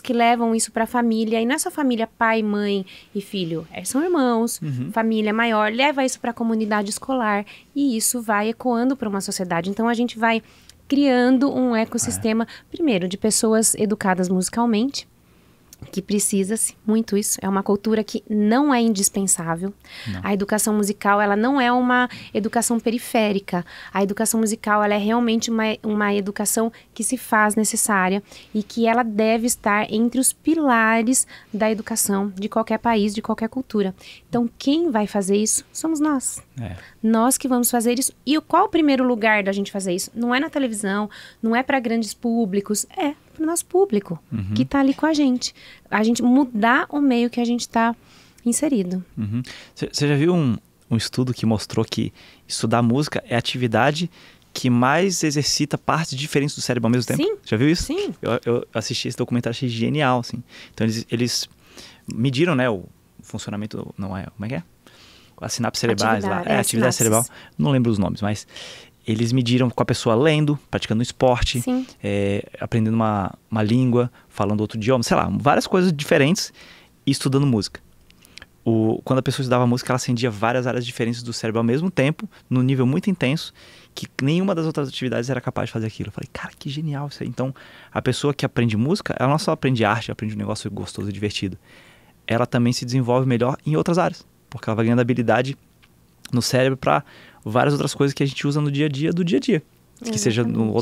que levam isso para a família. E não é só família, pai, mãe e filho. São irmãos, família maior. Leva isso para a comunidade escolar. E isso vai ecoando para uma sociedade. Então, a gente vai criando um ecossistema, primeiro, de pessoas educadas musicalmente, que precisa-se muito isso. É uma cultura que não é indispensável. Não. A educação musical, ela não é uma educação periférica. A educação musical, ela é realmente uma educação que se faz necessária e que ela deve estar entre os pilares da educação de qualquer país, de qualquer cultura. Então, quem vai fazer isso somos nós. Nós que vamos fazer isso. E qual o primeiro lugar da gente fazer isso? Não é na televisão, não é para grandes públicos, é para o nosso público, que está ali com a gente. A gente mudar o meio que a gente está inserido. Você já viu um estudo que mostrou que estudar música é a atividade que mais exercita partes diferentes do cérebro ao mesmo tempo? Sim. Já viu isso? Sim. Eu assisti esse documentário, achei genial, assim. Então eles mediram, né, funcionamento, não é, como é que é? As sinapses cerebrais lá, atividade sinapses cerebral, não lembro os nomes, mas eles mediram com a pessoa lendo, praticando esporte, aprendendo uma língua, falando outro idioma, sei lá, várias coisas diferentes e estudando música. Quando a pessoa estudava música, ela acendia várias áreas diferentes do cérebro ao mesmo tempo, num nível muito intenso, que nenhuma das outras atividades era capaz de fazer aquilo. Eu falei, cara, que genial isso aí. Então, a pessoa que aprende música, ela não só aprende arte, aprende um negócio gostoso e divertido. Ela também se desenvolve melhor em outras áreas, porque ela vai ganhando habilidade no cérebro para várias outras coisas que a gente usa no dia a dia do dia a dia. Que seja no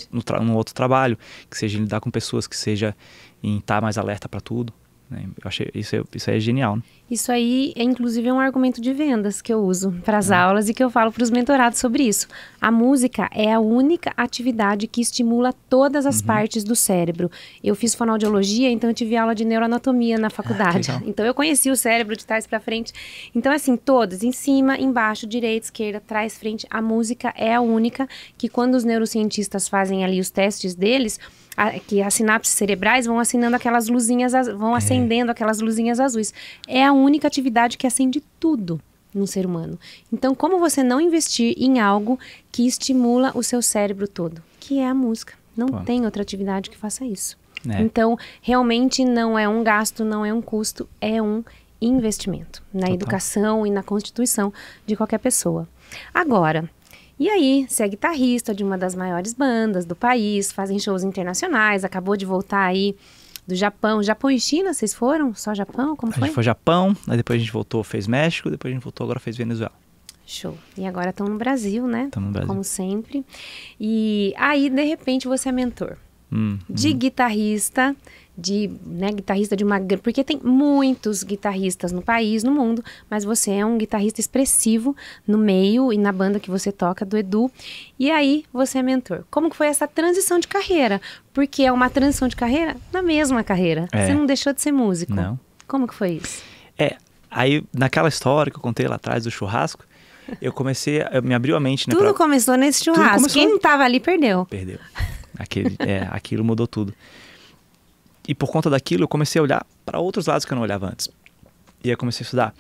outro trabalho, que seja em lidar com pessoas, que seja em estar mais alerta para tudo. Eu achei isso aí é genial, né? Isso aí é inclusive um argumento de vendas que eu uso para as aulas e que eu falo para os mentorados sobre isso. A música é a única atividade que estimula todas as partes do cérebro. Eu fiz fonoaudiologia, então eu tive aula de neuroanatomia na faculdade. Então eu conheci o cérebro de trás para frente. Então assim, todas, em cima, embaixo, direita, esquerda, trás, frente. A música é a única que quando os neurocientistas fazem ali os testes deles, que as sinapses cerebrais vão acendendo aquelas luzinhas azuis. É a única atividade que acende tudo no ser humano. Então, como você não investir em algo que estimula o seu cérebro todo? Que é a música. Não tem outra atividade que faça isso. Então, realmente não é um gasto, não é um custo, é um investimento na educação e na constituição de qualquer pessoa. Agora, e aí, você é guitarrista de uma das maiores bandas do país, fazem shows internacionais, acabou de voltar aí do Japão. Japão e China, vocês foram? Só Japão? Como foi? A gente foi Japão, aí depois a gente voltou, fez México, depois a gente voltou, agora fez Venezuela. Show. E agora estão no Brasil, né? Estão no Brasil. Como sempre. E aí, de repente, você é mentor de guitarrista, guitarrista de uma... Porque tem muitos guitarristas no país, no mundo, mas você é um guitarrista expressivo no meio e na banda que você toca, do Edu. E aí, você é mentor. Como que foi essa transição de carreira? Porque é uma transição de carreira na mesma carreira. Você não deixou de ser músico. Não. Como que foi isso? Aí naquela história que eu contei lá atrás do churrasco, me abriu a mente, né? Tudo começou nesse churrasco. Quem não tava ali, perdeu. Perdeu. Aquilo mudou tudo. E por conta daquilo, eu comecei a olhar para outros lados que eu não olhava antes. E aí eu comecei a estudar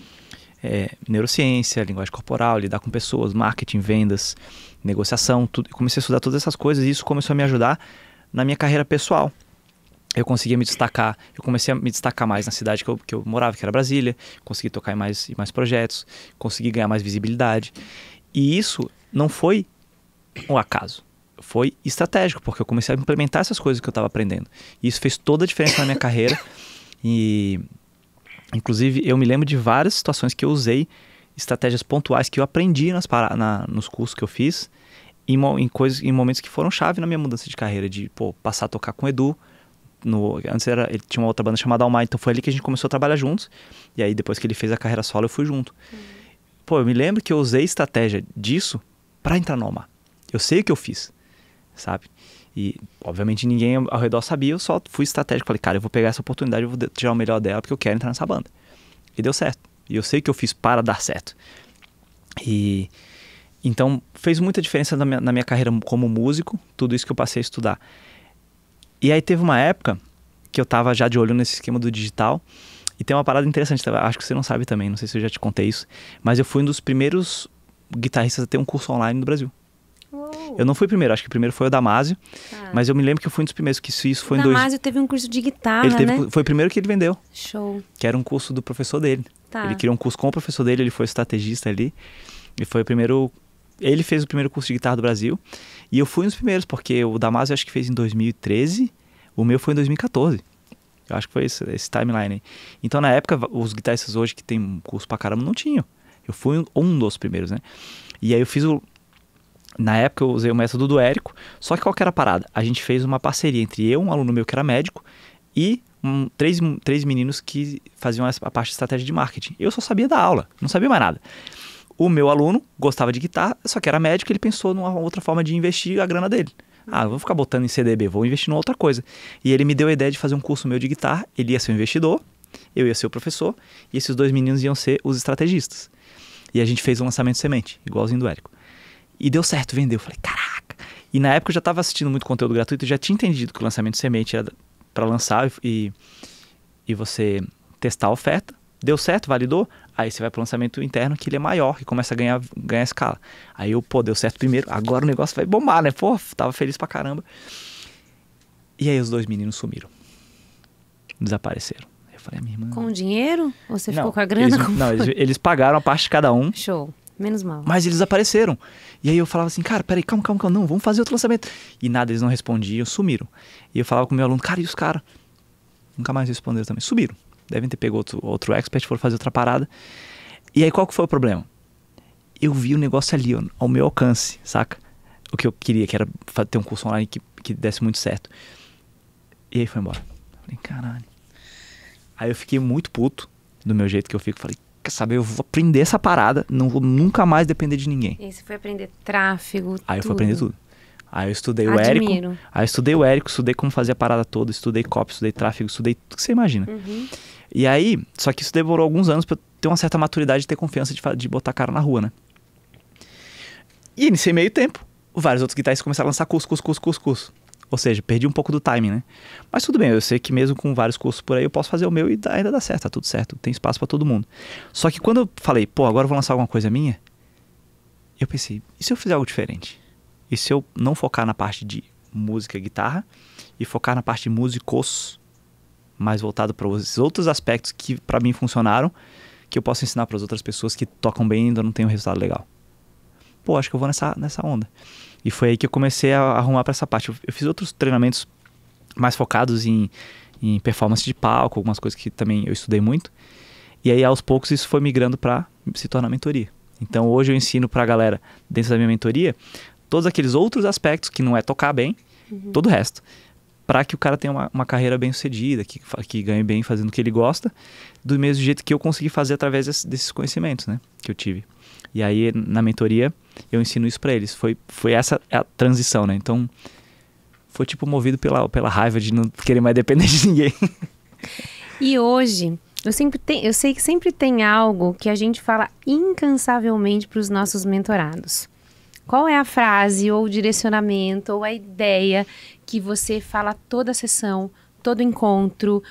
neurociência, linguagem corporal, lidar com pessoas, marketing, vendas, negociação, tudo. Eu comecei a estudar todas essas coisas e isso começou a me ajudar na minha carreira pessoal. Eu conseguia me destacar, eu comecei a me destacar mais na cidade que eu morava, que era Brasília, consegui tocar em mais projetos, consegui ganhar mais visibilidade. E isso não foi um acaso. Foi estratégico, porque eu comecei a implementar essas coisas que eu estava aprendendo. E isso fez toda a diferença na minha carreira. E, inclusive, eu me lembro de várias situações que eu usei estratégias pontuais que eu aprendi nos cursos que eu fiz em momentos que foram chave na minha mudança de carreira. De passar a tocar com o Edu. Antes ele tinha uma outra banda chamada Almar, então foi ali que a gente começou a trabalhar juntos. E aí, depois que ele fez a carreira solo, eu fui junto. Eu me lembro que eu usei estratégia disso para entrar no Almar. Eu sei o que eu fiz. Sabe? E, obviamente, ninguém ao redor sabia, eu só fui estratégico. Falei, cara, eu vou pegar essa oportunidade, eu vou tirar o melhor dela, porque eu quero entrar nessa banda. E deu certo. E eu sei que eu fiz para dar certo. E então, fez muita diferença na minha carreira como músico, tudo isso que eu passei a estudar. E aí teve uma época que eu tava já de olho nesse esquema do digital. E tem uma parada interessante, acho que você não sabe também, não sei se eu já te contei isso, mas eu fui um dos primeiros guitarristas a ter um curso online no Brasil. Eu não fui primeiro, acho que o primeiro foi o Damásio, mas eu me lembro que eu fui um dos primeiros, que isso foi em O Damásio teve um curso de guitarra, né? Foi o primeiro que ele vendeu. Show. Que era um curso do professor dele. Ele criou um curso com o professor dele, ele foi estrategista ali, e foi o primeiro... Ele fez o primeiro curso de guitarra do Brasil, e eu fui um dos primeiros, porque o Damásio acho que fez em 2013, o meu foi em 2014. Eu acho que foi esse timeline aí. Então, na época, os guitarristas hoje que tem um curso pra caramba não tinham. Eu fui um dos primeiros, né? E aí eu fiz Na época eu usei o método do Érico, só que qual que era a parada? A gente fez uma parceria entre um aluno meu que era médico, e três meninos que faziam a parte de estratégia de marketing. Eu só sabia da aula, não sabia mais nada. O meu aluno gostava de guitarra, só que era médico, ele pensou numa outra forma de investir a grana dele. Eu vou ficar botando em CDB, vou investir em outra coisa. E ele me deu a ideia de fazer um curso meu de guitarra, ele ia ser o investidor, eu ia ser o professor, e esses dois meninos iam ser os estrategistas. E a gente fez um lançamento semente, igualzinho do Érico. E deu certo, vendeu. Eu falei, caraca! E na época eu já estava assistindo muito conteúdo gratuito, eu já tinha entendido que o lançamento semente era para lançar e você testar a oferta, Deu certo, validou, aí você vai pro lançamento interno que ele é maior e começa a ganhar escala. Aí eu, pô, deu certo primeiro, agora o negócio vai bombar, né? Pô, tava feliz pra caramba. E aí os 2 meninos sumiram. Desapareceram. Eu falei, minha irmã... Com o dinheiro? Ou você Não, ficou com a grana? Eles pagaram a parte de cada um. Show. Menos mal. Mas eles apareceram. E aí eu falava assim, cara, peraí, calma, não, vamos fazer outro lançamento. E nada, eles não respondiam, sumiram. E eu falava com o meu aluno, cara, e os caras? Nunca mais responderam também. Sumiram. Devem ter pego outro expert, foram fazer outra parada. E aí qual que foi o problema? Eu vi o negócio ali, ó, ao meu alcance, saca? O que eu queria, que era ter um curso online que desse muito certo. E aí foi embora. Falei, caralho. Aí eu fiquei muito puto, do meu jeito que eu fico. Falei, quer saber, eu vou aprender essa parada, não vou nunca mais depender de ninguém. E você foi aprender tráfego, Aí eu fui tudo. aprender tudo. Aí eu estudei Admiro. o Érico, estudei como fazer a parada toda, estudei copy, estudei tráfego, estudei tudo que você imagina. Uhum. E aí, só que isso demorou alguns anos pra eu ter uma certa maturidade e ter confiança de botar a cara na rua, né? E nesse meio tempo, vários outros guitarristas começaram a lançar curso. Ou seja, perdi um pouco do timing, né? Mas tudo bem, eu sei que mesmo com vários cursos por aí, eu posso fazer o meu e ainda dá certo, tá tudo certo. Tem espaço pra todo mundo. Só que quando eu falei, pô, agora eu vou lançar alguma coisa minha, eu pensei, e se eu fizer algo diferente? E se eu não focar na parte de música e guitarra e focar na parte de músicos, mais voltado para os outros aspectos que pra mim funcionaram, que eu posso ensinar para as outras pessoas que tocam bem e ainda não tem um resultado legal? Pô, acho que eu vou nessa onda. E foi aí que eu comecei a arrumar para essa parte. Eu fiz outros treinamentos mais focados em performance de palco, algumas coisas que também eu estudei muito. E aí, aos poucos, isso foi migrando para se tornar mentoria. Então, hoje eu ensino para a galera, dentro da minha mentoria, todos aqueles outros aspectos que não é tocar bem, todo o resto. Para que o cara tenha uma carreira bem sucedida, que ganhe bem fazendo o que ele gosta, do mesmo jeito que eu consegui fazer através desses conhecimentos, né, que eu tive. E aí, na mentoria, eu ensino isso para eles. Foi essa a transição, né? Então, foi tipo movido pela raiva de não querer mais depender de ninguém. E hoje, eu sei que sempre tem algo que a gente fala incansavelmente para os nossos mentorados. Qual é a frase, ou o direcionamento, ou a ideia que você fala toda a sessão, todo encontro,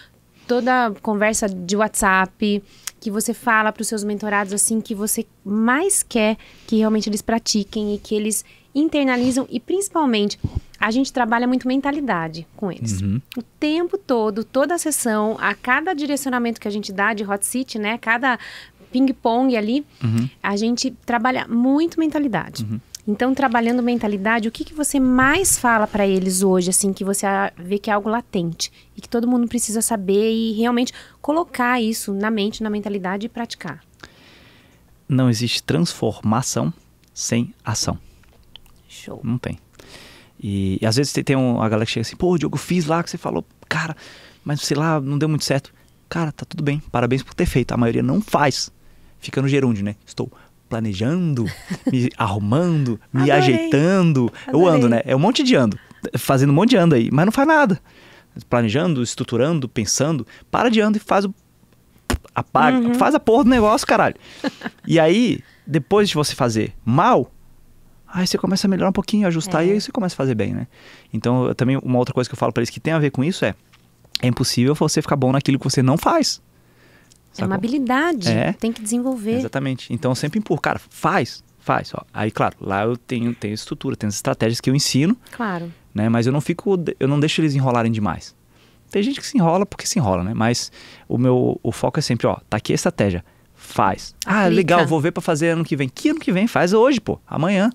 toda conversa de WhatsApp, que você fala para os seus mentorados assim, que você mais quer que realmente eles pratiquem e que eles internalizam, e principalmente a gente trabalha muito mentalidade com eles. O tempo todo, toda a sessão, a cada direcionamento que a gente dá de hot seat, né, cada ping-pong ali, a gente trabalha muito mentalidade. Então, trabalhando mentalidade, o que você mais fala para eles hoje, assim, que você vê que é algo latente e que todo mundo precisa saber e realmente colocar isso na mente, na mentalidade e praticar? Não existe transformação sem ação. Show. Não tem. E às vezes tem a galera que chega assim, pô, Diogo, fiz lá que você falou, cara, mas sei lá, não deu muito certo. Cara, tá tudo bem, parabéns por ter feito. A maioria não faz. Fica no gerúndio, né? Estou planejando, me arrumando, me ajeitando. Eu ando, né? É um monte de ando. Fazendo um monte de ando aí, mas não faz nada. Planejando, estruturando, pensando. Para de ando e faz faz a porra do negócio, caralho. E aí, depois de você fazer mal, aí você começa a melhorar um pouquinho, ajustar e aí você começa a fazer bem, né? Então, também uma outra coisa que eu falo pra eles que tem a ver com isso é impossível você ficar bom naquilo que você não faz. É uma habilidade, tem que desenvolver. Exatamente. Então eu sempre empurro, cara, faz. Ó. Aí, claro, lá eu tenho estrutura, tenho as estratégias que eu ensino. Claro. Né? Mas eu não deixo eles enrolarem demais. Tem gente que se enrola porque se enrola, né? Mas o foco é sempre, ó, tá aqui a estratégia, faz. Ah, legal, vou ver pra fazer ano que vem. Que ano que vem? Faz hoje, pô, amanhã.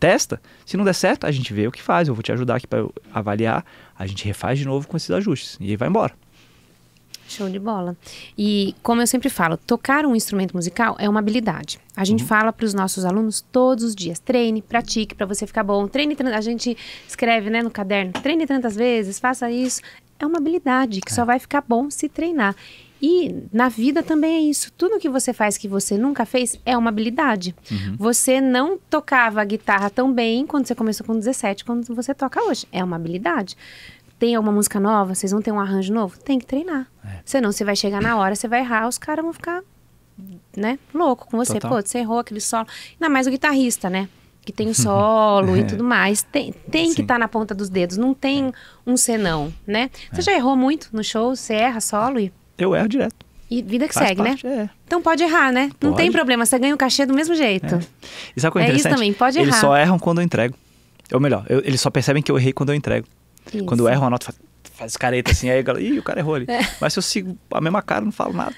Testa. Se não der certo, a gente vê o que faz. Eu vou te ajudar aqui pra avaliar. A gente refaz de novo com esses ajustes. E aí vai embora. Show de bola. E como eu sempre falo, tocar um instrumento musical é uma habilidade. A gente fala para os nossos alunos todos os dias, treine, pratique para você ficar bom. Treine, a gente escreve, né, no caderno, treine tantas vezes, faça isso. É uma habilidade que só vai ficar bom se treinar. E na vida também é isso. Tudo que você faz que você nunca fez é uma habilidade. Você não tocava a guitarra tão bem quando você começou com 17, quando você toca hoje. É uma habilidade. Tem alguma música nova, vocês vão ter um arranjo novo? Tem que treinar. Senão você vai chegar na hora, você vai errar, os caras vão ficar, né, louco com você. Total. Pô, você errou aquele solo. Ainda mais o guitarrista, né? Que tem o solo e tudo mais. Tem que estar na ponta dos dedos. Não tem um senão, né? Você já errou muito no show? Você erra solo e... Eu erro direto. E vida que Faz segue, parte, né? é. Então pode errar, né? Não Pode. tem problema, você ganha o cachê do mesmo jeito. E sabe o que é É isso interessante? também, pode Eles errar. só erram quando eu entrego. Ou melhor, eles só percebem que eu errei quando eu entrego. Isso. Quando eu erro, a nota faz careta assim, aí a galera, ih, o cara errou ali. Mas se eu sigo a mesma cara, não falo nada,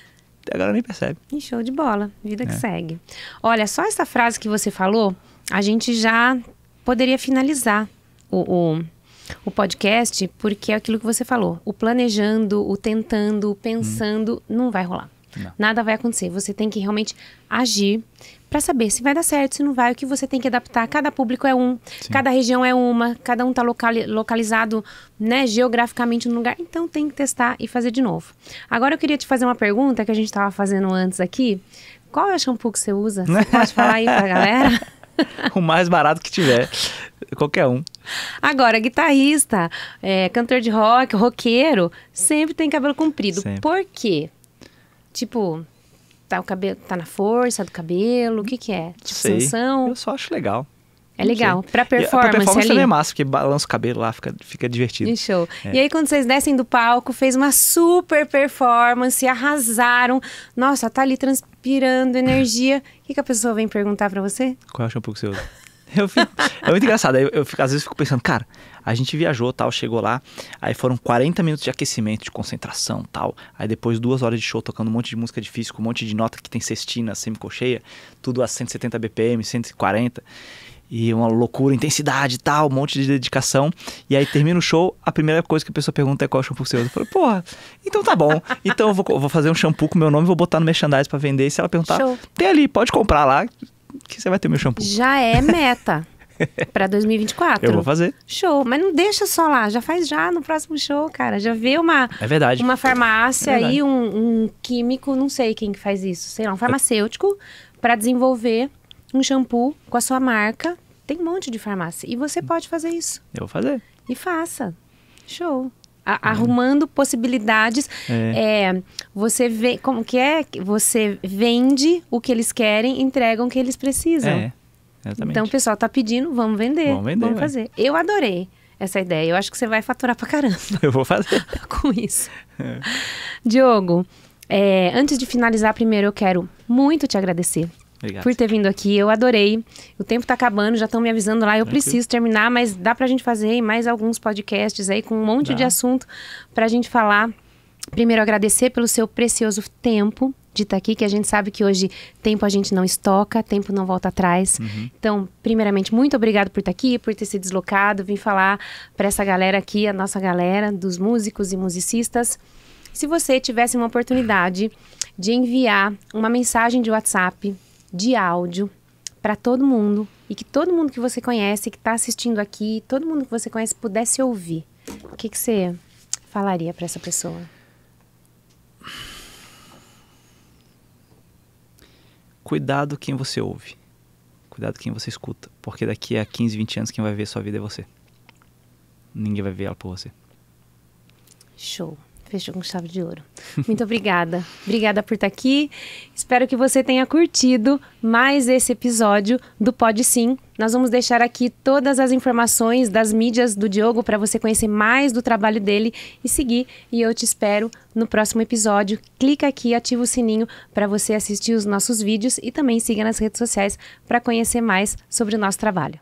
a galera nem percebe. E show de bola, vida que segue. Olha, só essa frase que você falou, a gente já poderia finalizar o podcast, porque é aquilo que você falou. O planejando, o tentando, o pensando, não vai rolar. Não. Nada vai acontecer. Você tem que realmente agir para saber se vai dar certo, se não vai. O que você tem que adaptar. Cada público é um, cada região é uma, cada um está localizado, né, geograficamente no lugar. Então tem que testar e fazer de novo. Agora eu queria te fazer uma pergunta que a gente estava fazendo antes aqui. Qual é o shampoo que você usa? Você pode falar aí pra galera? O mais barato que tiver. Qualquer um. Agora, guitarrista, cantor de rock, roqueiro, sempre tem cabelo comprido. Sempre. Por quê? Tipo, o cabelo tá na força do cabelo? O que que é? Tipo, Sei. sanção? Eu só acho legal. É legal. Pra E performance, pra performance ali. também é massa, porque balança o cabelo lá, fica divertido. Que show. E aí, quando vocês descem do palco, fez uma super performance, arrasaram. Nossa, tá ali transpirando energia. O que a pessoa vem perguntar pra você? Qual é o shampoo que você usa? É muito engraçado. Às vezes fico pensando, cara, a gente viajou, tal, chegou lá, aí foram 40 minutos de aquecimento, de concentração, tal. Aí depois 2 horas de show, tocando um monte de música difícil, com um monte de nota que tem cestina, semicolcheia, tudo a 170 BPM, 140. E uma loucura, intensidade e tal, um monte de dedicação. E aí termina o show, a primeira coisa que a pessoa pergunta é qual shampoo que você usa. Eu falei, porra, então tá bom. Então eu vou fazer um shampoo com meu nome, vou botar no merchandise pra vender. E se ela perguntar, Show. tem ali, pode comprar lá, que você vai ter meu shampoo. Já é meta pra 2024. Eu vou fazer. Show, mas não deixa só lá, já faz já no próximo show, cara. Já vê uma É verdade. farmácia É verdade. aí, um químico, não sei quem que faz isso, sei lá, um farmacêutico pra desenvolver um shampoo com a sua marca. Tem um monte de farmácia e você pode fazer isso. Eu vou fazer. E faça. Show. Arrumando possibilidades. Você vê como que é? Você vende o que eles querem, entregam o que eles precisam. Exatamente. Então o pessoal tá pedindo, vamos vender. Vamos vender, vamos ué. fazer. Eu adorei essa ideia. Eu acho que você vai faturar pra caramba Eu vou fazer. com isso. Diogo, antes de finalizar, primeiro eu quero muito te agradecer. Obrigado. Por ter vindo aqui, eu adorei. O tempo tá acabando, já estão me avisando lá, eu preciso terminar, mas dá pra gente fazer mais alguns podcasts aí com um monte de assunto pra gente falar. Primeiro, agradecer pelo seu precioso tempo de estar aqui, que a gente sabe que hoje tempo a gente não estoca, tempo não volta atrás. Então, primeiramente, muito obrigado por estar aqui, por ter se deslocado, vim falar pra essa galera aqui, a nossa galera dos músicos e musicistas. Se você tivesse uma oportunidade de enviar uma mensagem de WhatsApp, de áudio, para todo mundo, e que todo mundo que você conhece, que está assistindo aqui, todo mundo que você conhece pudesse ouvir, o que você falaria para essa pessoa? Cuidado quem você ouve. Cuidado quem você escuta. Porque daqui a 15, 20 anos quem vai ver sua vida é você. Ninguém vai ver ela por você. Show. Fechou com chave de ouro. Muito obrigada. Obrigada por estar aqui. Espero que você tenha curtido mais esse episódio do Pode Sim. Nós vamos deixar aqui todas as informações das mídias do Diogo para você conhecer mais do trabalho dele e seguir. E eu te espero no próximo episódio. Clica aqui, ativa o sininho para você assistir os nossos vídeos e também siga nas redes sociais para conhecer mais sobre o nosso trabalho.